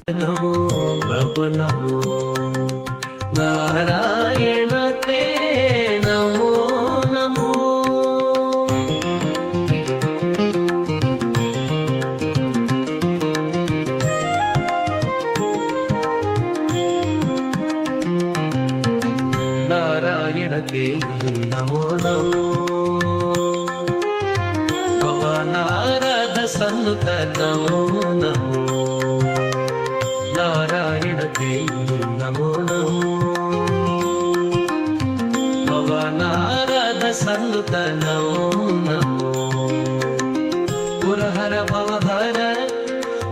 నమో ప్రభు నమో నారాయణ తే నమో నమో నారాయణ తే నమో నమో నారద సన్నుత నమో నమో నారాయణ తే నమో నమో భవ నారద సన్నుత నమో నమో పురహర భవహర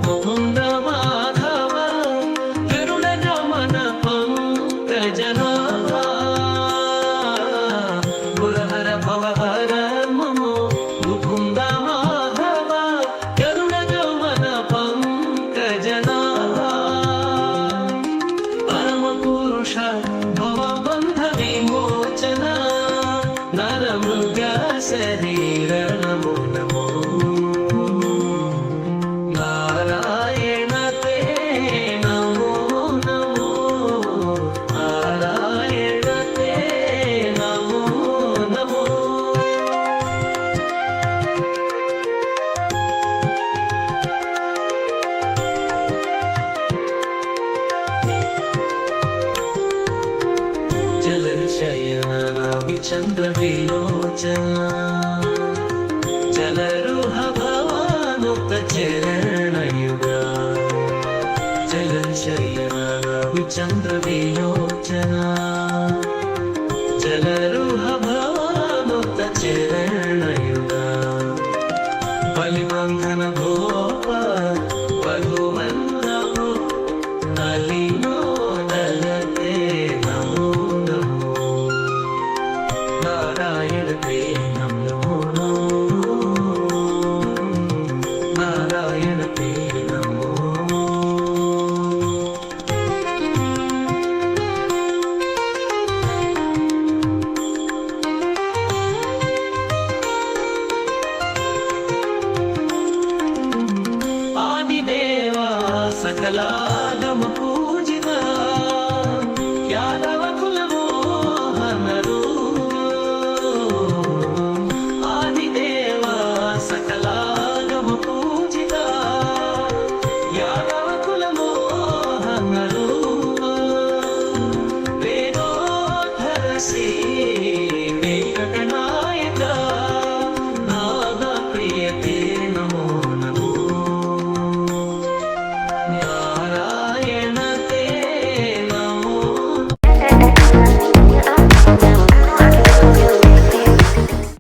ముకుంద మాధవ గరుడ నమన పంకజనాభ పురహర భవహర ముకుంద మాధవ గరుడ నమన పంకజనాభ పరమ పురుష భవబంధ విమోచన నరమృగ శరీర నమో నమో నారాయణ తే నమో నమో నారాయణ తే నమో నమో జలశయన విచంద్ర విలోచన జలరుహ భవానుత చరణయుగ జలశయన విచంద్ర విలోచన జలరుహ భవానుత చరణయుగ బలిబంధన గోప వధువందము నలినో నలతే నమో నమో నారాయణ తే నమో నమో నారాయణ తే నమో ఆదిదేవా సకలా